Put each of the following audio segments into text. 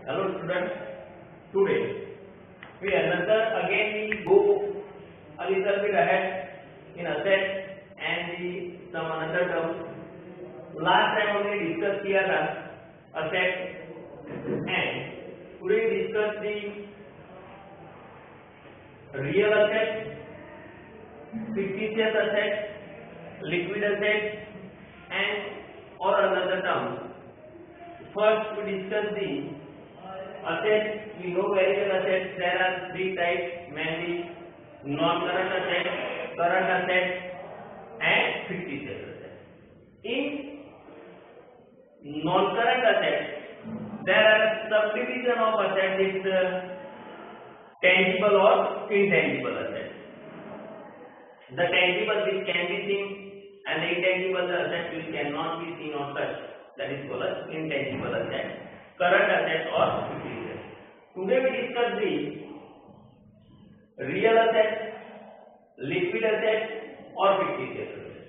Hello students, today we go a little bit ahead in assets and some another terms. Last time हमने discuss किया था assets and today we discuss the real assets, fictitious assets, liquid assets and or another term. First we discuss the assets. We know very well assets. There are three types, mainly non-current assets, current assets and fictitious assets. In non-current assets, there are subdivision of assets is tangible or intangible assets. The tangible which can be seen and the intangible assets which cannot be seen or touched, that is called as intangible assets, current assets or fictitious. Today we discuss the real assets, liquid assets or fictitious assets.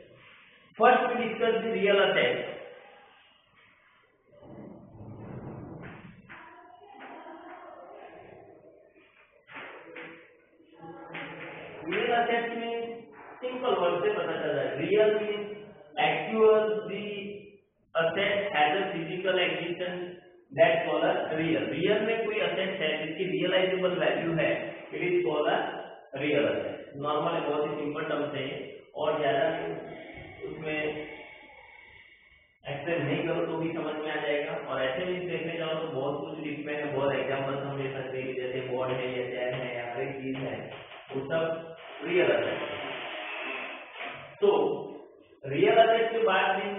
First we discuss the real assets. Real assets means simple word से पता चलता है. Real means actual, the asset has a physical existence, that's called as real. Real में कोई asset है जिसकी realizable value है, it is called as real asset. Normal है, बहुत ही simple term से और ज्यादा उसमें एक्सप्लेन नहीं करो तो भी समझ में आ जाएगा. और ऐसे भी देखने जाओ तो बहुत कुछ लिखने में बहुत एग्जाम्पल हम ले सकते हैं, जैसे बोर्ड है या चेयर है या हर एक चीज है, वो सब रियल असेट. तो रियल असेट के बाद में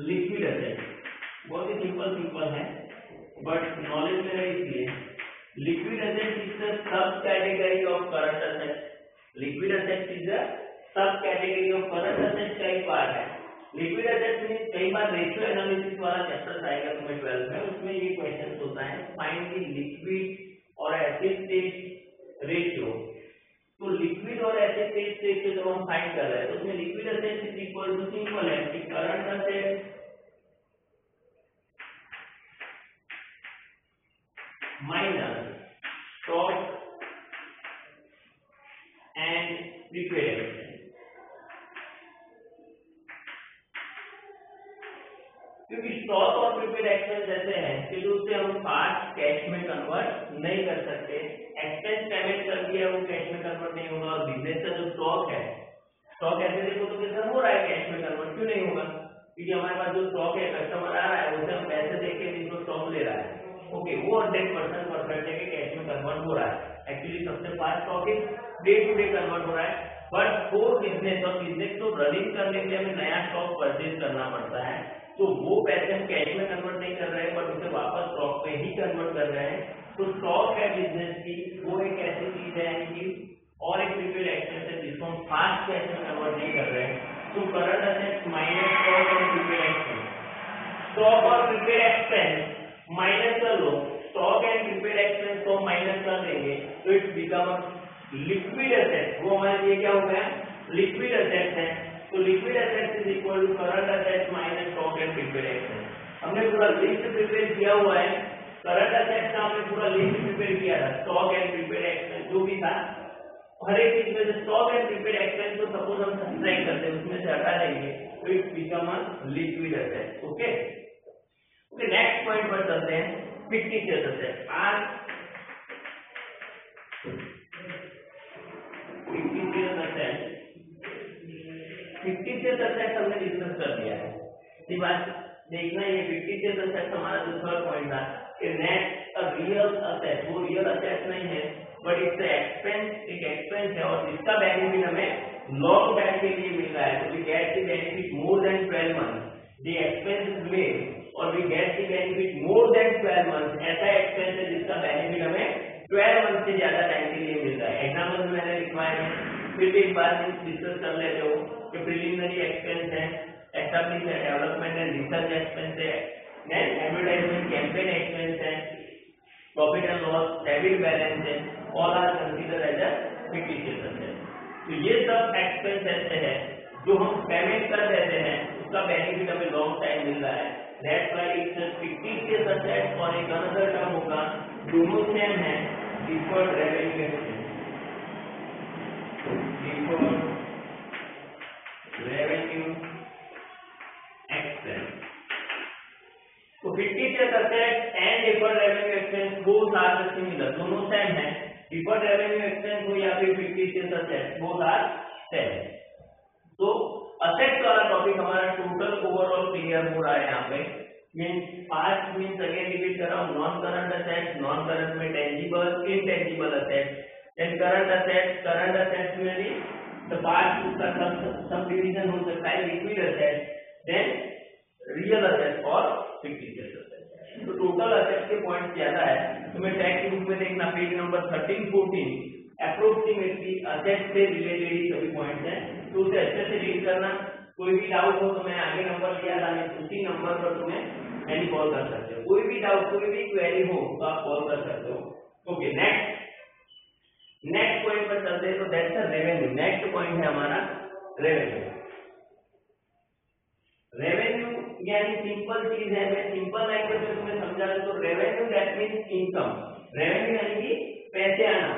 लिक्विड असेट बहुत ही सिंपल है बट नॉलेज में रहे इसलिए. Liquid asset is the sub category of current asset. Liquid asset is the sub category of current asset का एक पार्ट है. लिक्विड असेट में कई बार रेशियो एनालिसिस वाला चैप्टर आएगा तुम्हें 12th में, उसमें ये क्वेश्चन होता है फाइंड द लिक्विड और एसिड स्टेट रेशियो. तो लिक्विड और एसिड फेज रेशियो जब हम फाइंड कर रहे हैं तो उसमें liquid acid is equal to simple है कि current acid minus stock and prepaid expense. क्योंकि स्टॉक और प्रीपेड एक्सपेंस ऐसे हैं कि जो उसे हम फास्ट कैश में कन्वर्ट नहीं कर सकते. एक्सपेंस पेमेंट कर दिया वो कैश में कन्वर्ट नहीं होगा. और बिजनेस का जो स्टॉक है, स्टॉक ऐसे देखो तो कितना हो रहा है कैश में कन्वर्ट क्यों नहीं होगा? क्योंकि हमारे पास जो स्टॉक है, कस्टमर आ रहा है उसे हम पैसे देके जिसको स्टॉक ले रहा है, ओके, वो 100% परफेक्ट है कि कैश में कन्वर्ट हो रहा है. एक्चुअली सबसे fast stock is day to day convert हो रहा है. बट फॉर बिजनेस और बिजनेस को रनिंग करने के लिए हमें नया स्टॉक परचेज करना पड़ता है. तो वो पैसे हम कैश में कन्वर्ट नहीं कर रहे हैं बट उसे वापस स्टॉक में ही कन्वर्ट कर रहे हैं. तो स्टॉक है बिजनेस की, वो एक ऐसी चीज है कि और एक प्रीपेड एक्सपेंस है जिसको हम फास्ट कैश में कन्वर्ट नहीं कर रहे हैं. तो करंट असेट्स माइनस स्टॉक और प्रीपेड एक्सपेंस. स्टॉक और प्रीपेड एक्सपेंस माइनस कर लो, स्टॉक एंड प्रीपेड एक्सपेंस को माइनस कर देंगे तो इट बिकम लिक्विड एसेट. वो हमारे लिए क्या हो गया? लिक्विड एसेट है. तो liquid asset is equal to current asset minus stock and prepaid expense. हमने पूरा लिस्ट प्रिपेयर किया हुआ है. करंट एसेट का हमने पूरा लिस्ट प्रिपेयर किया था, स्टॉक एंड प्रीपेड एक्सपेंस जो भी था हर एक चीज में से स्टॉक एंड प्रीपेड एक्सपेंस को सपोज हम सब्ट्रैक्ट करते हैं, उसमें से हटा देंगे तो it become a liquid asset. Okay okay, next point पर चलते हैं, फिक्टिशियस एसेट. आज फिक्टिशियस एसेट हमने डिस्कस कर दिया है. ये बात देखना, ये फिक्टिशियस एसेट हमारा जो थर्ड पॉइंट था कि नेक्स्ट अ रियल एसेट, वो रियल एसेट नहीं है बट इट्स एक्सपेंस, एक एक्सपेंस है और इसका बेनिफिट हमें लॉन्ग टाइम के लिए मिल रहा है. तो we get the benefit more than 12 month. The expense is made और we get the benefit more than 12 month. ऐसा एक्सपेंस है जिसका बेनिफिट हमें 12 मंथ से ज्यादा टाइम के लिए मिल रहा है. एग्जाम्पल में मैंने लिखवाए हैं, फिर भी एक बार डिस्कस कर लेते हो कि प्रिलिमिनरी एक्सपेंस है, एस्टैब्लिश है, डेवलपमेंट एंड रिसर्च एक्सपेंस है, नेक्स्ट एडवर्टाइजमेंट कैंपेन एक्सपेंस है, profit and loss, debit balance है, all are consider as a fictitious asset. तो ये सब एक्सपेंस ऐसे हैं जो हम पेमेंट कर देते हैं, उसका बेनिफिट हमें लॉन्ग टाइम मिल रहा है, that's why it's a fictitious asset. और एक अनदर टर्म होगा, दोनों सेम है, deferred revenue expense, deferred revenue expense. तो fictitious assets and deferred revenue expense both are similar, दोनों सेम है, deferred revenue expense हो या फिर fictitious assets both are same। तो assets वाला टॉपिक हमारा टोटल ओवरऑल क्लियर हो रहा है यहाँ पे। Means past means again repeat कर रहा हूँ, non current assets, non current में tangible intangible assets, then current assets में भी द पास्ट का सब डिवीजन हो सकता है, liquid assets, then real assets और फिक्टिशियस असेट्स। तो टोटल असेट्स के पॉइंट ज्यादा है, तो मैं टेक्स्ट बुक में देखना पेज नंबर 13-14 अप्रोक्सीमेटली असेट्स से रिलेटेड ही सभी पॉइंट्स हैं, तो उसे अच्छे से रीड करना। कोई भी डाउट हो तो मैं आगे नंबर दिया था, उसी नंबर पर तुम्हें मैंने कॉल कर सकते हो। कोई भी डाउट, कोई भी क्वेरी हो तो आप कॉल कर सकते हो। ओके, नेक्स्ट पॉइंट पर चलते हैं। तो that's the revenue. Next point है हमारा रेवेन्यू। रेवेन्यू यानी सिंपल चीज है, मैं सिंपल लैंग्वेज में तुम्हें समझा दूं तो revenue that means income. Revenue यानी कि पैसे आना।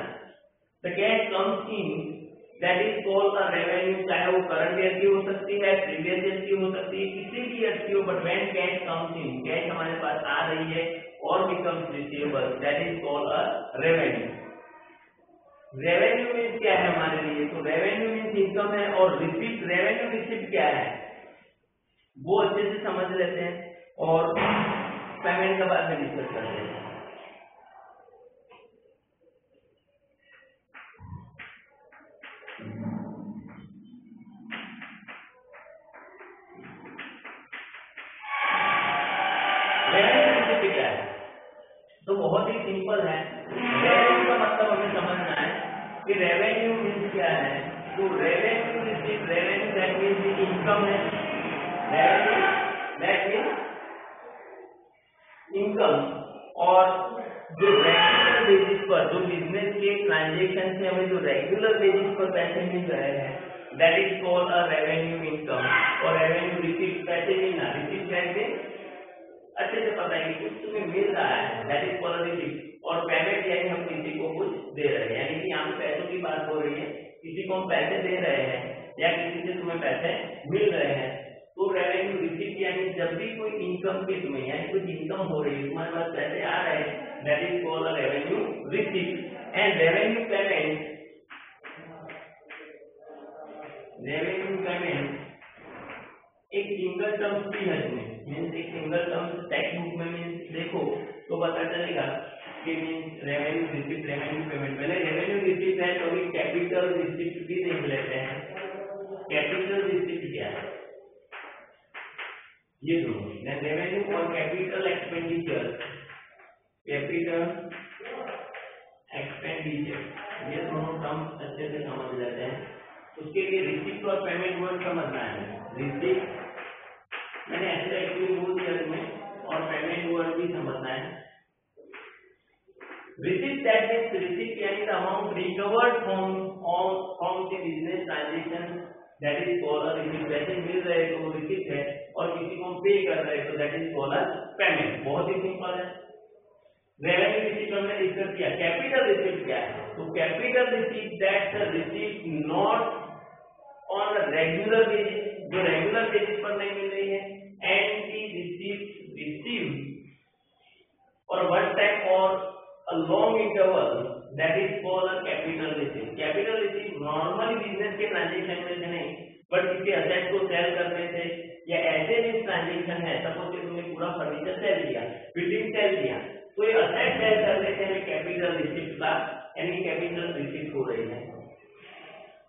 The cash comes in that is called a revenue, चाहे वो करंट ईयर की हो सकती है, प्रीवियस ईयर की हो सकती है, किसी भी ईयर की हो, but when cash comes in, cash हमारे पास आ रही है और becomes receivable, that is called a revenue. Revenue means क्या है हमारे लिए? तो रेवेन्यू मीन्स इनकम है, और रिसीप्ट, रेवेन्यू रिसीप्ट क्या है वो अच्छे से समझ लेते हैं और पेमेंट के बाद में डिस्कस करते हैं। रेवेन्यू रिसीप्ट क्या है? तो बहुत ही सिंपल है। रेवेन्यू का मतलब हमें समझना है कि रेवेन्यू मीन्स क्या है। तो revenue receipt, revenue that means income है, रेवेन्यू दैट मीन्स इनकम। और जो रेगुलर बेसिस पर, जो बिजनेस के ट्रांजेक्शन से हमें जो रेगुलर बेसिस पर पैसे मिल रहे हैं, that is called a revenue income. और रेवेन्यू रिसीप्ट, पैसे मिलना, रिसीप्ट कैसे अच्छे से पता है कि कुछ तुम्हें मिल रहा है, दैट इज कॉल्ड रिसीप्ट। और पेमेंट यानी हम किसी को कुछ दे रहे हैं, यानी कि यहाँ पे पैसों की बात हो रही है, किसी को हम पैसे दे रहे हैं या किसी से तुम्हें पैसे मिल रहे हैं। तो रेवेन्यू रिसीप्ट यानी जब भी कोई इनकम के तुम्हें, यानी कुछ इनकम हो रही है, तुम्हारे पास पैसे आ रहे हैं, that is called a revenue receipt. And revenue payment, revenue payment एक सिंगल टर्म भी है इसमें, मीन्स एक सिंगल टर्म टेक्स्ट बुक में मीन्स देखो तो पता चलेगा कि means revenue receipt, revenue payment. पहले रेवेन्यू रिसीप्ट है तो अभी कैपिटल रिसीप्ट भी देख लेते हैं। कैपिटल रिसीप्ट क्या है ये दोनों, देन रेवेन्यू और कैपिटल एक्सपेंडिचर, कैपिटल एक्सपेंडिचर, ये दोनों टर्म अच्छे से समझ लेते हैं। उसके लिए रिसीप्ट और पेमेंट वर्ड समझना है। रिसीप्ट मैंने ऐसे एक्चुअली बोल दिया तुम्हें, और पेमेंट वर्ड भी समझना है। रिसीप्ट दैट मींस, रिसीप्ट यानी the amount recovered from the business transaction, that is called a receipt. पैसे मिल रहे तो वो रिसीप्ट है, और किसी को पे कर रहे तो that is called a payment. बहुत ही सिंपल है। रेवेन्यू रिसीप्ट हमने डिस्कस किया। कैपिटल रिसीप्ट क्या है? तो capital receipt that's a receipt not on regular basis, जो रेगुलर बेसिस पर नहीं मिल रही है, एंड दी रिसीप्ट रिसीव्ड और वन टाइम और a long interval, that is called a capital receipt. Capital receipt normally business के ट्रांजैक्शन में से नहीं, बट किसी असेट को सेल करने से या ऐसे भी ट्रांजैक्शन है, सपोज कि तुमने पूरा फर्नीचर सेल किया, बिल्डिंग सेल किया, तो ये असेट सेल करने से हमें कैपिटल रिसीप्ट का यानी कैपिटल रिसीप्ट हो रही है।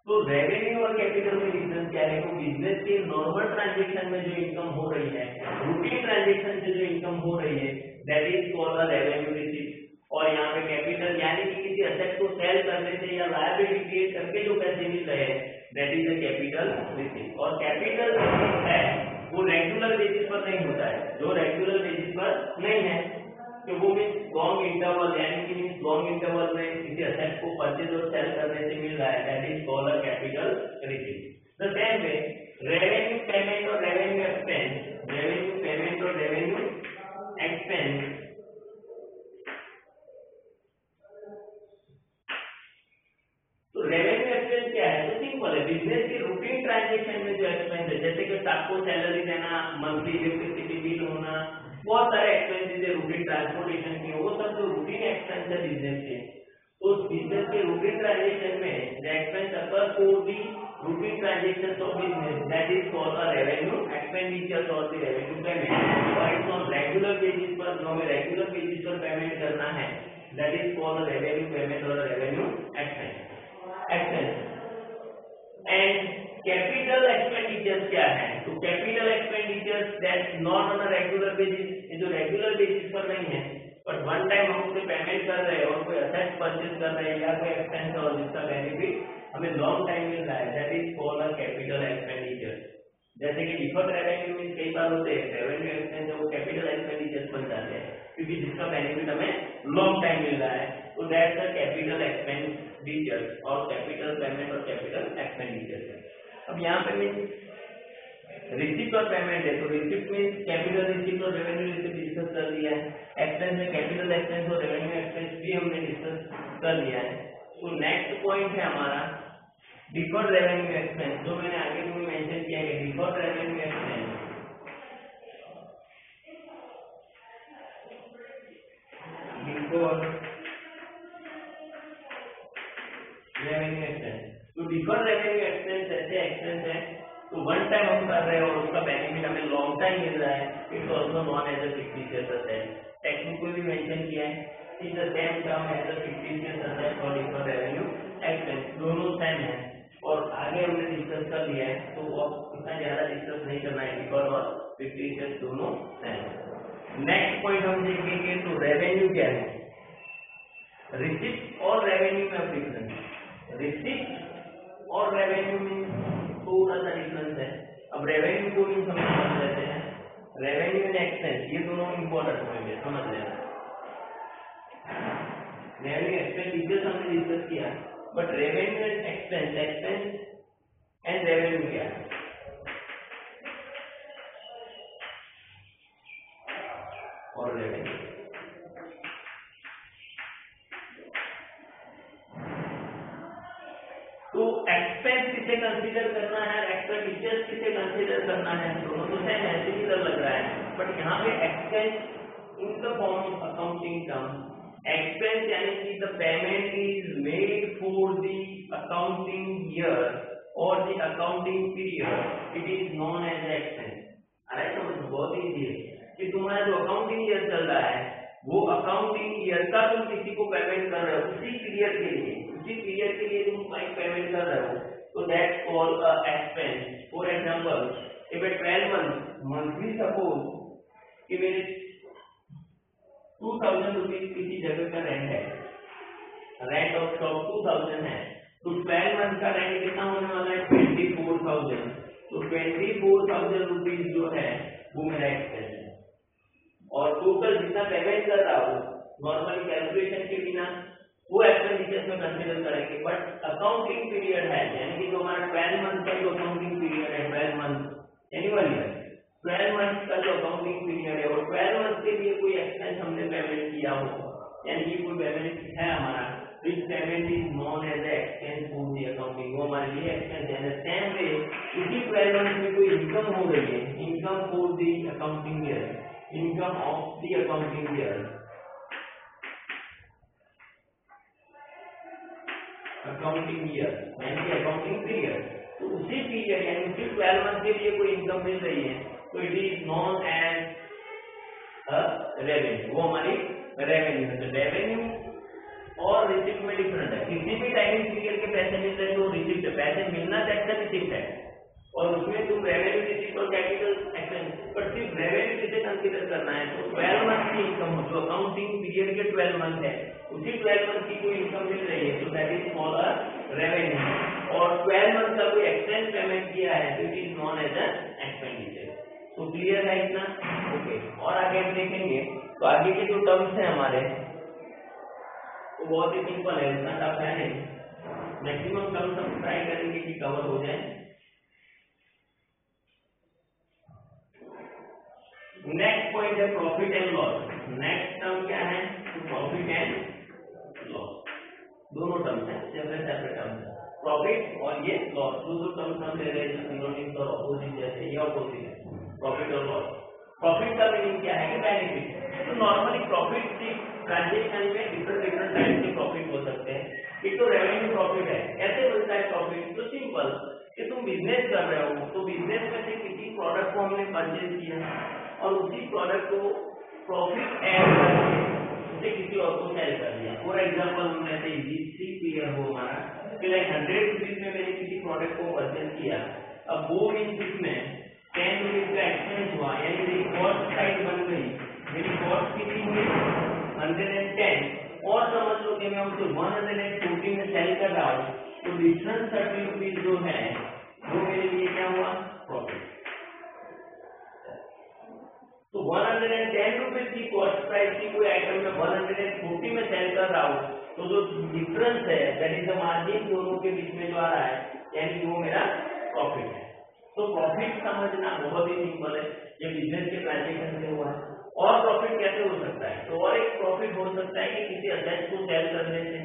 तो रेवेन्यू और कैपिटल में डिफरेंस क्या है? तो बिजनेस के नॉर्मल ट्रांजैक्शन में जो इनकम हो रही है, रूटीन ट्रांजैक्शन से जो इनकम हो रही है, that is called a revenue receipt. और यहाँ पे कैपिटल यानी कि किसी असेट को सेल करने से या लायबिलिटी क्रिएट करके जो पैसे मिल रहे हैं, that is a capital receipt. और कैपिटल है वो रेगुलर बेसिस पर नहीं होता है, जो रेगुलर बेसिस पर नहीं है तो वो मीन्स लॉन्ग इंटरवल, यानी कि मीन्स लॉन्ग इंटरवल में किसी असेट को परचेज और सेल करने से मिल रहा है, that is called a capital receipt. The same way revenue payment और रेवेन्यू एक्सपेंस, रेवेन्यू पेमेंट जैसे आपको सैलरी देना, मंथली इलेक्ट्रिसिटी बिल होना, बहुत सारे एक्सपेंसेस है, रूटीन ट्रांसपोर्टेशन के, वो सब जो रूटीन एक्सपेंस है बिजनेस के, तो बिजनेस के रूटीन ट्रांजेक्शन में the expense occur for the routine transactions of business that is for the revenue expenditures और द रेवेन्यू पेमेंट, और इट्स ऑन रेगुलर बेसिस पर, जो हमें रेगुलर बेसिस पर पेमेंट करना है, that is for the revenue payment और revenue expense. And capital expenditures क्या है? तो capital expenditures that not on a regular basis, ये जो रेगुलर बेसिस पर नहीं है बट वन टाइम हम उसे पेमेंट कर रहे हैं और कोई असेट परचेज कर रहे हैं या कोई एक्सपेंस और जिसका बेनिफिट हमें लॉन्ग टाइम मिल रहा है, that is called a capital expenditure. जैसे कि डिफर्ड रेवेन्यू में कई बार होते हैं रेवेन्यू एक्सपेंस है वो कैपिटल एक्सपेंडिचर्स बन जाते हैं क्योंकि जिसका बेनिफिट हमें लॉन्ग टाइम मिल रहा है, तो दैट्स अ कैपिटल एक्सपेंडिचर और कैपिटल पेमेंट और कैपिटल एक्सपेंडिचर है। अब यहाँ पे मीन रिसिप्ट और पेमेंट है, तो रिसिप्ट मीन कैपिटल रिसिप्ट और रेवेन्यू रिसिप्ट डिस्कस कर लिया है, एक्सपेंस में कैपिटल एक्सपेंस और रेवेन्यू एक्सपेंस भी हमने डिस्कस कर लिया है। तो नेक्स्ट पॉइंट है हमारा डिफर्ड रेवेन्यू एक्सपेंस, जो मैंने आगे भी मेंशन किया है। Deferred revenue expense, deferred revenue expense, तो डिफर्ड रेवेन्यू एक्सपेंस ऐसे एक्सपेंस है तो वन टाइम हम कर रहे हैं और उसका बेनिफिट हमें लॉन्ग टाइम मिल रहा है, it's also known as a fictitious asset. Text को भी मेंशन किया है कि the same term as a fictitious asset और डिफर्ड रेवेन्यू एक्सपेंस, दोनों सेम है और आगे हमने डिस्कस कर लिया है, तो अब इतना ज्यादा डिस्कस नहीं करना है, डिफर्ड और फिक्टिशियस दोनों सेम। नेक्स्ट पॉइंट हम देखेंगे तो रेवेन्यू क्या है, रिसिप्ट और रेवेन्यू में डिफरेंस, रिसिप्ट और रेवेन्यू में थोड़ा सा डिफरेंस है। अब रेवेन्यू को भी समझ लेते हैं, रेवेन्यू एंड एक्सपेंस ये दोनों इंपॉर्टेंट पॉइंट है, समझ लेना। रेवेन्यू एक्सपेंस डिटेल्स हमने डिस्कस किया, but revenue and expense, expense and revenue क्या है? और रेवेन्यू तो एक्सपेंस किसे कंसीडर करना है, एक्सपेंडिचर किसे कंसीडर करना है, दोनों तो सेम है, सिमिलर लग रहा है, बट यहाँ पे expense in the form of accounting term, expense यानी कि the payment is made for the accounting year और the accounting period, it is known as expense. अरे तो बहुत इजी है कि तुम्हारा जो अकाउंटिंग ईयर चल रहा है वो अकाउंटिंग ईयर का तुम किसी को पेमेंट कर रहे हो उसी पीरियड के लिए, उसी पीरियड के लिए तुम कोई पेमेंट कर रहे हो, तो that's called expense. For example if A 12 monthly suppose कि मेरे 2000 रुपीज किसी जगह का रेंट है, रेंट ऑफ शॉप 2000 है, तो 12 मंथ का रेंट कितना होने वाला है 24,000, तो 24,000 रुपीज जो है वो मेरा एक्सपेंस है और टोटल जितना पेमेंट कर रहा हूँ नॉर्मली कैलकुलेशन के बिना वो एक्सपेंडिचर में कंसीडर करेंगे, बट अकाउंटिंग पीरियड है यानी कि जो हमारा 12 मंथ का जो अकाउंटिंग पीरियड है, 12 मंथ एनुअल ईयर, 12 मंथ का जो अकाउंटिंग पीरियड है और 12 मंथ के लिए कोई एक्सपेंस हमने पेमेंट किया हो यानी कि कोई पेमेंट है हमारा, this payment is known as expense for the accounting, वो हमारे लिए एक्सपेंस है। सेम वे उसी 12 मंथ में कोई इनकम हो रही है, income for the accounting year, income of the accounting year, accounting year यानी कि अकाउंटिंग पीरियड, तो उसी पीरियड यानी उसी 12 मंथ के लिए कोई इनकम मिल रही है तो it is known as revenue, वो हमारी रेवेन्यू है। तो रेवेन्यू और रिसिप्ट में डिफरेंट है, किसी भी टाइमिंग पीरियड के पैसे मिल रहे तो रिसिप्ट है, पैसे मिलना चाहिए रिसिप्ट है और उसमें तुम रेवेन्यू रिसिप्ट और कैपिटल एक्सपेंस, पर सिर्फ रेवेन्यू किसे कंसीडर करना है तो 12 मंथ की इनकम हो, जो अकाउंटिंग पीरियड के 12 मंथ है उसी 12 मंथ की कोई इनकम मिल रही है तो that is called a revenue, और 12 मंथ का कोई एक्सपेंस पेमेंट किया है तो it is known as a expenditure. तो क्लियर है इतना? ओके, और आगे हम देखेंगे तो आगे के जो टर्म्स हैं हमारे तो बहुत ही सिंपल है, इतना टफ है नहीं, मैक्सिमम टर्म्स हम ट्राई करेंगे कि कवर हो जाए। नेक्स्ट पॉइंट है profit and loss. Next term क्या है तो प्रॉफिट एंड लॉस, दोनों टर्म्स हैं, सेपरेट सेपरेट टर्म्स है। प्रॉफिट और ये लॉस, दो टर्म्स हम ले रहे हैं सिनोनिम्स और ऑपोजिट जैसे, ये ऑपोजिट है प्रॉफिट और लॉस। प्रॉफिट का मीनिंग क्या है कि बेनिफिट। तो नॉर्मली प्रॉफिट की ट्रांजेक्शन में डिफरेंट टाइप के प्रॉफिट हो सकते हैं। एक तो रेवेन्यू प्रॉफिट है, कैसे मिलता है प्रॉफिट? तो सिंपल कि तुम बिजनेस कर रहे हो तो बिजनेस में से किसी प्रोडक्ट को हमने परचेज किया और उसी प्रोडक्ट को प्रॉफिट ऐड करके उसे किसी और को सेल कर दिया। फॉर एग्जाम्पल हमने ऐसे इजी क्लियर हो हमारा कि लाइक 100 रुपीज में मैंने किसी प्रोडक्ट को परचेज किया, अब वो इन में 10 रुपीज का एक्सचेंज हुआ, यानी मेरी कॉस्ट प्राइस बन गई, मेरी कॉस्ट कितनी हुई 110, और समझ लो कि मैं उसे 140 में सेल कर रहा हूँ, तो डिफरेंस 30 रुपीज जो है वो मेरे लिए क्या हुआ? प्रॉफिट। तो 110 रुपीज की कॉस्ट प्राइस की कोई आइटम में 140 में सेल कर रहा हूँ, तो जो डिफरेंस है दैट इज द मार्जिन दोनों के बीच में जो आ रहा है, यानी वो मेरा प्रॉफिट है। तो प्रॉफिट समझना बहुत ही सिंपल है, ये बिजनेस के ट्रांजेक्शन से हुआ है। और प्रॉफिट कैसे हो सकता है? तो और एक प्रॉफिट हो सकता है कि किसी असेट को सेल करने से,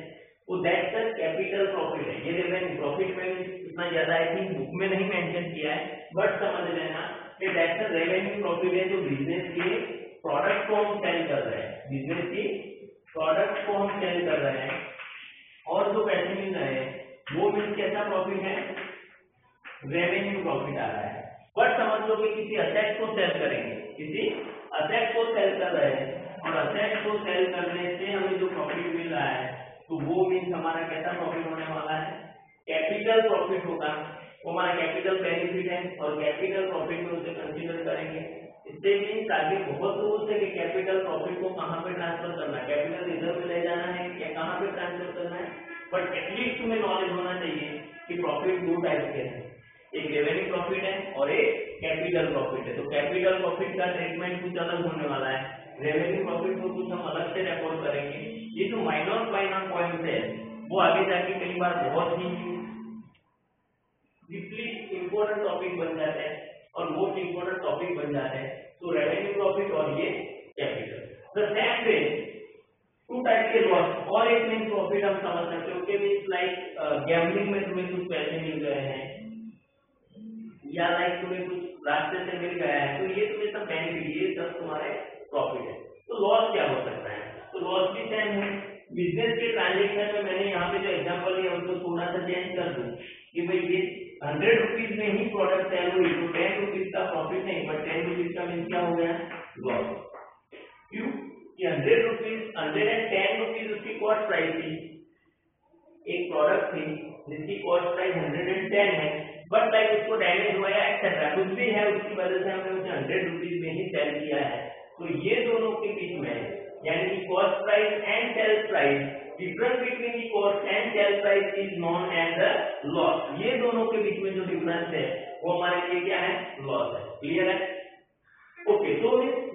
तो दैट्स द कैपिटल प्रॉफिट है। ये रेवेन्यू प्रॉफिट में इतना ज्यादा आई थिंक बुक में नहीं मेंशन किया है, बट समझ लेना कि दैट्स द रेवेन्यू प्रॉफिट है जो बिजनेस के प्रोडक्ट को हम सेल कर रहे हैं, बिजनेस की प्रोडक्ट को हम सेल कर रहे हैं और जो पैसे मिल रहे हैं वो मीन्स कैसा प्रॉफिट है? रेवेन्यू प्रॉफिट आ रहा है। बट समझ लो कि किसी असेट को सेल करेंगे, किसी असेट को सेल कर रहे हैं और असेट को सेल करने से हमें जो प्रॉफिट मिल रहा है तो वो मीन्स हमारा कैसा प्रॉफिट होने वाला है? कैपिटल प्रॉफिट होगा, वो हमारा कैपिटल बेनिफिट है और कैपिटल प्रॉफिट में उसे कंसीडर करेंगे। इससे मीन्स आगे बहुत रूल्स है कि कैपिटल प्रॉफिट को कहाँ पे ट्रांसफर करना है, कैपिटल रिजर्व में ले जाना है या कहाँ पे ट्रांसफर करना है, बट एटलीस्ट तुम्हें नॉलेज होना चाहिए कि प्रॉफिट दो टाइप के हैं, एक रेवेन्यू प्रॉफिट है और एक कैपिटल प्रॉफिट है। तो कैपिटल प्रॉफिट का ट्रीटमेंट कुछ अलग होने वाला है, रेवेन्यू प्रॉफिट को कुछ हम अलग से रिकॉर्ड करेंगे। ये जो माइनर पॉइंट है वो आगे जाके कई बार बहुत ही डीपली इंपॉर्टेंट टॉपिक बन जाते हैं और मोस्ट इंपॉर्टेंट टॉपिक बन जाते हैं। तो रेवेन्यू प्रॉफिट और ये capital. The same way two type के लॉस, और एक मीन प्रॉफिट हम समझ सकते हो कि मीन्स लाइक गैम्बलिंग में तुम्हें कुछ पैसे मिल गए हैं या लाइक तुम्हें कुछ रास्ते से मिल गया है, तो ये तुम्हें सब बेनिफिट, ये सब तुम्हारे प्रॉफिट है। तो लॉस क्या हो सकता है? तो लॉस भी सेम है। बिजनेस के ट्रांजेक्शन में मैंने यहाँ पे जो एग्जांपल लिया उसको थोड़ा सा चेंज कर दूं कि भाई ये 100 रुपीज में ही प्रोडक्ट सेल हुई तो 10 रुपीज का प्रॉफिट नहीं, बट 10 रुपीज का मीन क्या हो गया? लॉस। क्यों? कि 100 रुपीज 110 रुपीज उसकी कॉस्ट प्राइस थी, एक प्रोडक्ट थी जिसकी कॉस्ट प्राइस 110 है, बट लाइक उसको डैमेज हुआ है एक्सेट्रा कुछ भी है, उसकी वजह से हमने उसे 100 रुपीज में ही सेल किया है। तो ये दोनों के बीच में यानी कि cost price and sale price, difference between the cost and sale price is known as the loss. ये दोनों के बीच में जो डिफरेंस है वो हमारे लिए क्या है? लॉस है। क्लियर है? ओके, तो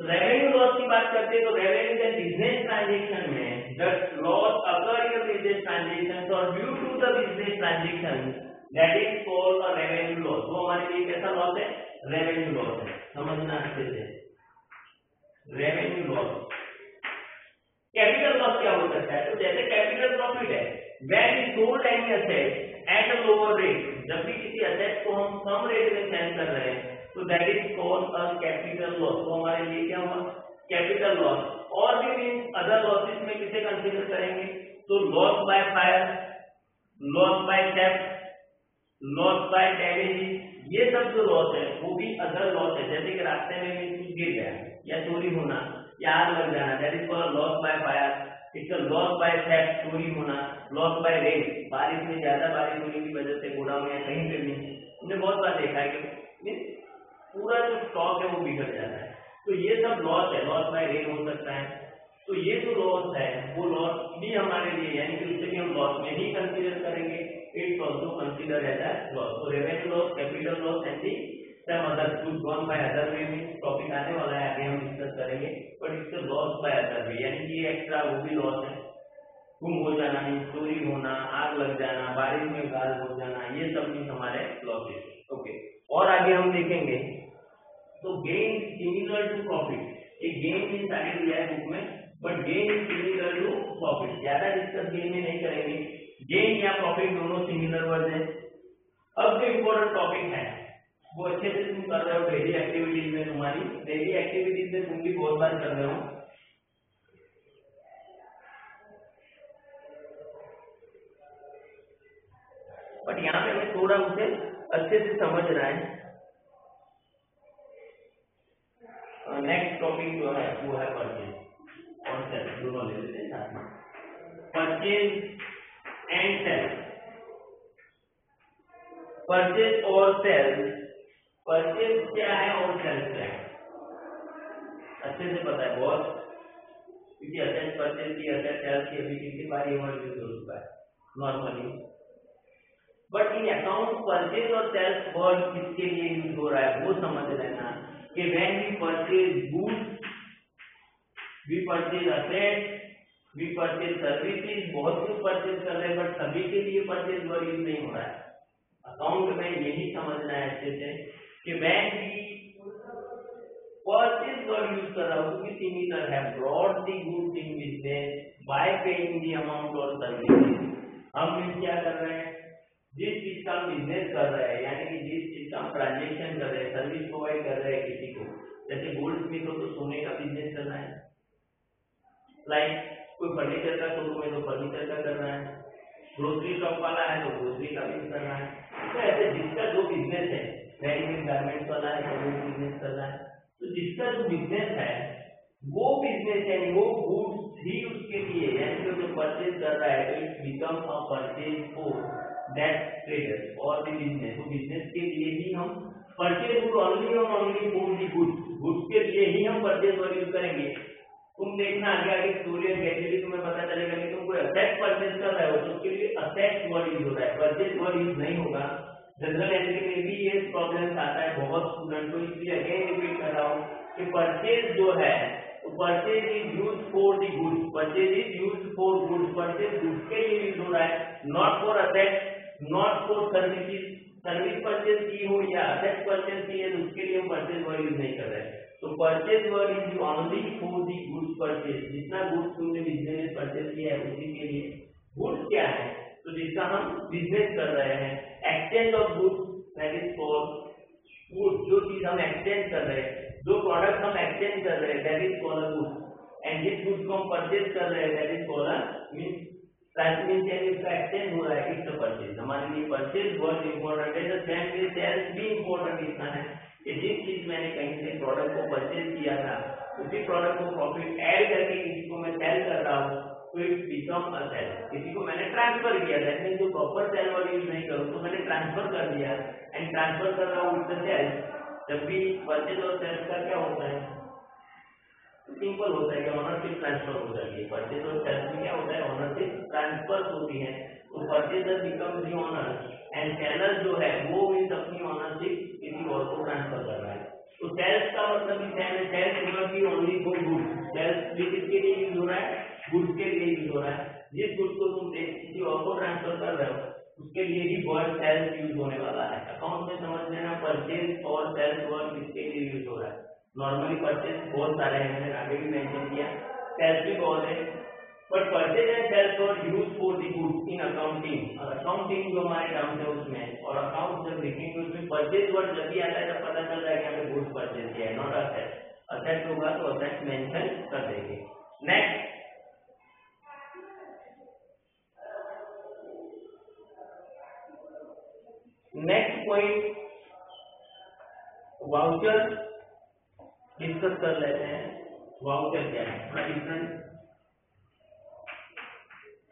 रेवेन्यू लॉस की बात करते हैं तो रेवेन्यू के बिजनेस ट्रांजेक्शन में the loss occur in business transaction और due to the business transaction that is called a revenue loss. वो हमारे लिए कैसा लॉस है? रेवेन्यू लॉस है। समझना अच्छे से, रेवेन्यू लॉस। कैपिटल लॉस क्या हो सकता है? तो जैसे कैपिटल प्रॉफिट है, when we sold any asset at a lower rate, जब भी किसी एसेट को हम कम रेट में सेल कर रहे हैं तो that is called a capital loss. तो हमारे लिए क्या हुआ? Capital loss. और भी मींस अदर लॉसेस में किसे कंसीडर करेंगे? तो loss by fire, loss by theft, loss by damage, ये सब जो लॉस है वो भी अदर लॉस है। जैसे कि रास्ते में कुछ गिर गया या चोरी होना या आग लग जाना, that is called loss by fire. इसका लॉस बाय थेफ्ट, चोरी होना, लॉस बाय रेन, बारिश में ज्यादा बारिश होने की वजह से गोदाम या कहीं पे भी हमने बहुत बार देखा है कि पूरा जो स्टॉक है वो बिगड़ जाता है। तो ये सब लॉस है, लॉस बाय रेन हो सकता है। तो ये जो लॉस है वो लॉस भी हमारे लिए यानी कि उससे भी हम लॉस में ही कंसीडर करेंगे। It's also consider as a loss. तो revenue loss, capital loss and the some other कुछ गॉन बाय अदर वे में टॉपिक आने वाला है, आगे हम डिस्कस करेंगे। बट इससे लॉस बाय अदर वे यानी कि ये एक्स्ट्रा वो भी लॉस है, गुम हो जाना, चोरी होना, आग लग जाना, बारिश में गाल हो जाना, ये सब भी हमारे लॉसेस। ओके, और आगे हम देखेंगे तो गेन सिमिलर टू प्रॉफिट। एक गेन मींस आगे दिया है बुक में, but gain is similar to profit. ज्यादा डिस्कस गेन में नहीं करेंगे, गेन या प्रॉफिट दोनों सिमिलर वर्ड है। अब जो इम्पोर्टेंट टॉपिक है वो अच्छे से तुम कर रहे हो डेली एक्टिविटीज में, तुम्हारी डेली एक्टिविटीज में तुम भी बहुत बार कर रहे हो। बट यहाँ पे हमें थोड़ा उसे अच्छे से समझना है। नेक्स्ट टॉपिक जो है वो है परचेज और सेल, दोनों ले लेते हैं साथ में। परचेज एंड सेल, परचेज और सेल, परचेज क्या है और सेल क्या है अच्छे से पता है बहुत, क्योंकि असेट परचेज की असेट सेल की अभी कितनी बार वर्ड यूज हो चुका है normally. But in account purchase और सेल वर्ड किसके लिए यूज हो रहा है वो समझ लेना कि when we purchase goods, we purchase asset, we purchase services, बहुत कुछ परचेज कर रहे हैं बट सभी के लिए परचेज वर्ड यूज नहीं हो रहा है। अकाउंट में यही समझना है अच्छे से कि when we purchase word use कर रहा हूं क्योंकि सिमिलर है, brought the goods in business by paying the amount और सर्विसेज। हम क्या कर रहे हैं, जिस चीज का हम बिजनेस कर रहे हैं यानी कि जिस चीज का हम ट्रांजेक्शन कर रहे हैं, सर्विस प्रोवाइड कर रहे हैं किसी को, जैसे गोल्ड स्मिथ हो तो सोने का बिजनेस कर रहा है, लाइक कोई फर्नीचर का शोरूम है तो फर्नीचर का कर रहा है, ग्रोसरी शॉप वाला है तो ग्रोसरी का बिजनेस कर रहा है। तो ऐसे जिसका जो बिजनेस है, रेडीमेड गारमेंट्स वाला है तो वो बिजनेस कर रहा है, तो जिसका जो बिजनेस है वो बिजनेस यानी वो गुड्स ही उसके लिए यानी कि जो परचेज कर रहा है तो it become a purchase for that trader और द बिजनेस। तो बिजनेस के लिए ही हम परचेज वुड ओनली और only for the goods, goods के लिए ही हम परचेज वर्ड यूज करेंगे। तुम देखना आगे आगे स्टोरी और ग्रेजुअली तुम्हें पता चलेगा कि तुम कोई असेट परचेज कर रहे हो तो उसके लिए असेट वर्ड यूज हो रहा है, परचेज वर्ड यूज नहीं होगा। जनरल एंट्री में भी ये प्रॉब्लम आता है बहुत स्टूडेंट को, इसलिए अगेन रिपीट कर रहा हूँ कि परचेज जो है purchase is use for the goods, purchase is use for goods, purchase goods के लिए यूज हो रहा है, not for asset, not for services. Service purchase की हो या असेट परचेज की है तो उसके लिए हम परचेज वर्ड यूज नहीं कर रहे हैं। तो purchase word is only for the goods purchase, जितना गुड्स तुमने बिजनेस में परचेज किया है उसी के लिए। गुड्स क्या है तो जिसका हम बिजनेस कर रहे हैं, exchange of goods that is for goods, जो चीज हम एक्सचेंज कर रहे हैं, जो प्रोडक्ट हम एक्सचेंज कर रहे हैं that is called a goods, and जिस गुड्स को हम परचेज कर रहे हैं that is called a means transmission यानी इसका एक्सचेंज हो रहा है, इट्स अ परचेज। हमारे लिए परचेज बहुत इंपॉर्टेंट है, द सेम वे सेल्स भी इंपॉर्टेंट इतना है कि जिस चीज मैंने कहीं से प्रोडक्ट को परचेज किया था उसी प्रोडक्ट को प्रॉफिट ऐड करके किसी को मैं सेल कर रहा हूँ तो इट बिकम अ सेल। किसी को मैंने ट्रांसफर किया, दैट मींस जो प्रॉपर सेल वर्ड यूज नहीं करूँ तो मैंने ट्रांसफर कर दिया एंड ट्रांसफर कर रहा हूँ इट्स अ सेल। जब भी परचेज और सेल्स का क्या होता है, सिंपल होता है कि ओनरशिप ट्रांसफर हो जाती है। परचेज और सेल्स में क्या होता है, ओनरशिप ट्रांसफर होती है, तो purchaser become the owner and seller जो है वो मींस अपनी ओनरशिप किसी और को ट्रांसफर कर रहा है। तो सेल्स का मतलब भी सेम है, sales must be only for goods, sales भी किसके लिए यूज हो रहा है, गुड्स के लिए यूज हो रहा है। जिस गुड्स को तुम किसी और को ट्रांसफर कर रहे हो उसके लिए ही वर्ड सेल्स यूज होने वाला है। अकाउंट में समझ लेना परचेज और सेल्स वर्ड किसके लिए यूज हो रहा है। नॉर्मली परचेज बहुत सारे हैं, मैंने आगे भी मेंशन किया, सेल्स भी बहुत है, but purchase and sales word use for the goods in accounting. और अकाउंटिंग जो हमारे टर्म्स है उसमें, और अकाउंट जब देखेंगे उसमें परचेज वर्ड जब भी आता है तब पता चल जाएगा कि गुड्स परचेज किया है, नॉट असेट। असेट होगा तो असेट मेंशन कर देंगे। नेक्स्ट पॉइंट वाउचर डिस्कस कर लेते हैं। वाउचर क्या है, थोड़ा डिफरेंट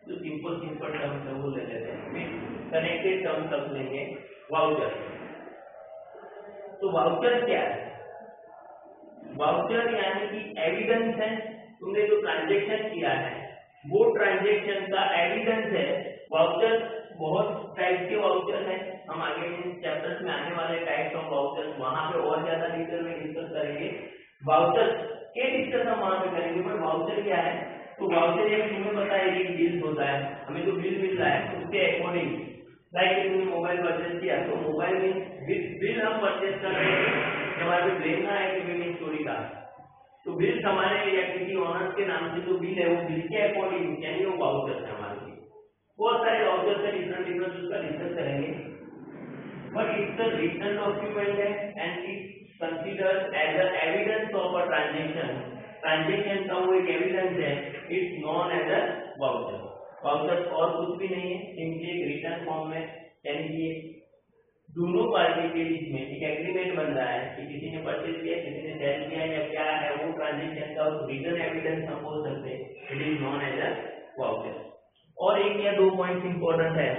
जो सिंपल टर्म्स है वो ले लेते हैं, कनेक्टेड टर्म्स सब लेंगे। वाउचर, तो वाउचर क्या है, वाउचर यानी कि एविडेंस है, तुमने जो ट्रांजेक्शन किया है वो ट्रांजेक्शन का एविडेंस है। वाउचर बहुत टाइप के वाउचर है, हम आगे इन चैप्टर्स में आने वाले टाइप्स ऑफ वाउचर्स वहां पे और ज्यादा डिटेल में डिस्कस करेंगे। वाउचर के डिस्कस हम वहां पे करेंगे, बट वाउचर क्या है, तो वाउचर ये तुम्हें पता है कि बिल होता है, हमें जो बिल मिल रहा है उसके अकॉर्डिंग, लाइक तुमने मोबाइल परचेज किया तो मोबाइल में बिल हम परचेज कर रहे हैं, हमारे देखना है कि बिल स्टोरी का, तो बिल हमारे या किसी ऑनर्स के नाम से जो बिल है वो बिल के अकॉर्डिंग यानी वो वाउचर है हमारे लिए। बहुत सारे वाउचर्स है डिफरेंट उसका डिस्कस करेंगे, but it's a written document है and it considers as a evidence of a transaction का वो एक एविडेंस है, it's known as a voucher. Voucher और कुछ भी नहीं है, सिंपली एक रिटर्न फॉर्म में, यानी कि दोनों पार्टी के बीच में एक एग्रीमेंट बन रहा है कि किसी ने परचेज किया, किसी ने सेल किया या क्या है वो ट्रांजेक्शन का रिटर्न एविडेंस हम बोल सकते हैं, it is known as a voucher. और एक या दो पॉइंट्स इंपॉर्टेंट है,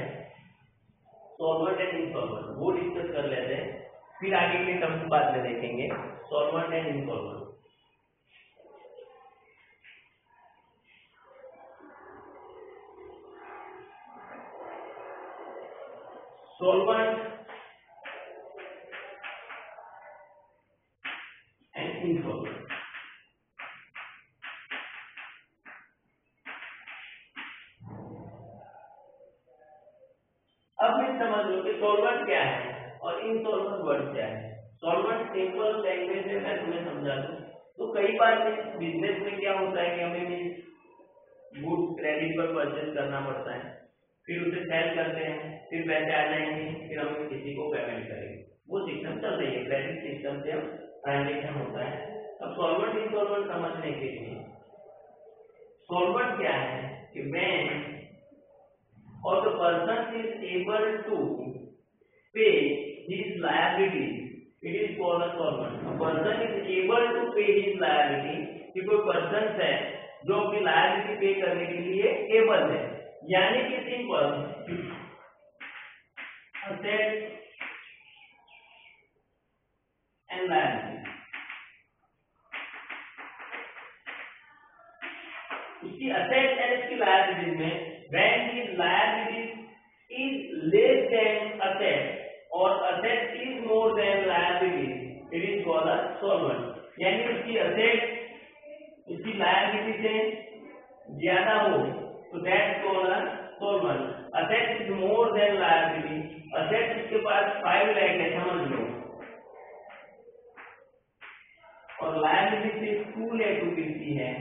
सॉल्वेंट एंड इनसॉल्वेंट, वो डिस्कस कर लेते हैं, फिर आगे के टर्म्स बाद में देखेंगे। Solvent and insolvent, solvent and insolvent। अब मैं समझ लो कि सॉल्वेंट क्या है और इनसॉल्वेंट वर्ड क्या है। सॉल्वेंट सिंपल लैंग्वेज में मैं तुम्हें समझा दूं तो कई बार बिजनेस में क्या होता है कि हमें गुड क्रेडिट पर परचेज करना पड़ता है, फिर उसे सेल करते हैं, फिर पैसे आ जाएंगे, फिर हम किसी को पेमेंट करेंगे, वो सिस्टम चल रही है, क्रेडिट सिस्टम से ट्रांजेक्शन होता है। अब सॉल्वेंट इनसॉल्वेंट समझने के लिए सॉल्वेंट क्या है कि व्हेन और the person is able to pay his liability, it is called a solvent. A person is able to pay his liability, कि कोई पर्सन है जो अपनी लायबिलिटी पे करने के लिए एबल है, यानी कि सिंपल असेट एंड लायबिलिटी, उसकी असेट एंड उसकी लायबिलिटी में when his liability is less than asset और asset is more than liability, it is called a solvent। यानी उसकी असेट उसकी लायबिलिटी से ज्यादा हो तो that's called a solvent। asset is more than liability, asset उसके पास 5 लाख है समझ लो और लायबिलिटी 2 लाख रुपीस की है,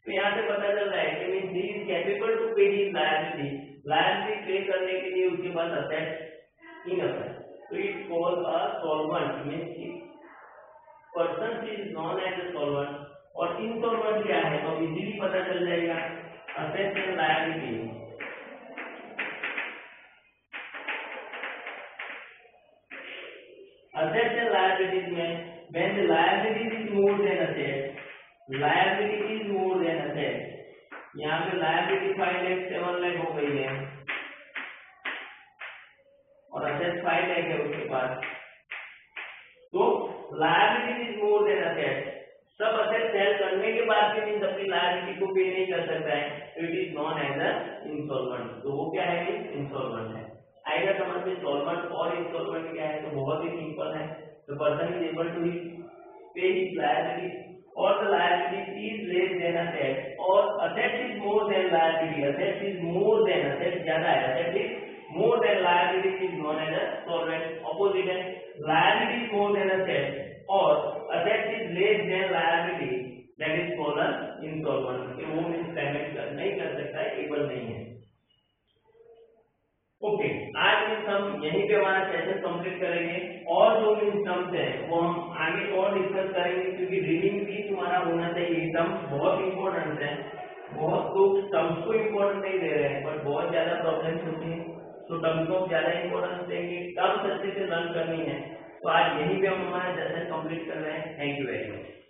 तो यहाँ से पता चल रहा है कि mean he is capable to pay his liability pay करने के लिए उसके पास असेट इनफ है, तो it called a solvent. Mean person is known as a solvent. और इनसॉल्वेंट क्या है तो इजीली पता चल जाएगा, asset and liability, asset and liabilities में when the liability is more than asset, liability is more than asset, यहाँ पे लायबिलिटी 5 लाख 7 लाख हो गई है और असेट 5 लाख है उसके पास, तो liability is more than asset, सब असेट सेल करने के बाद भी मींस अपनी लायबिलिटी को पे नहीं कर सकता है, तो it is known as a insolvent. तो वो क्या है, इंसॉल्वेंट है। आएगा समझ में सॉल्वेंट और इंसॉल्वेंट क्या है, तो बहुत ही सिंपल है। The person is able to pay his liability or the liability is less than asset or asset is more than liability, asset is more than asset ज्यादा है, asset is more than liability is known as a solvent। opposite है, liability is more than asset or asset is less than liability, that is called an insolvent। कि वो means payment नहीं कर सकता है, able नहीं है। ओके, आज मींस हम यहीं पे हमारा सेशन कंप्लीट करेंगे और जो मींस टर्म्स है वो हम आगे और डिस्कस करेंगे, क्योंकि रीडिंग भी तुम्हारा होना चाहिए। टर्म्स बहुत इंपॉर्टेंट है, बहुत लोग टर्म्स को इंपॉर्टेंट नहीं दे रहे हैं, बट बहुत ज्यादा प्रॉब्लम्स होती है, तो टर्म्स को ज्यादा इंपॉर्टेंस देंगे, टर्म्स अच्छे से लर्न करनी है। तो आज यहीं पे हम हमारा सेशन कंप्लीट कर रहे हैं। Thank you very much.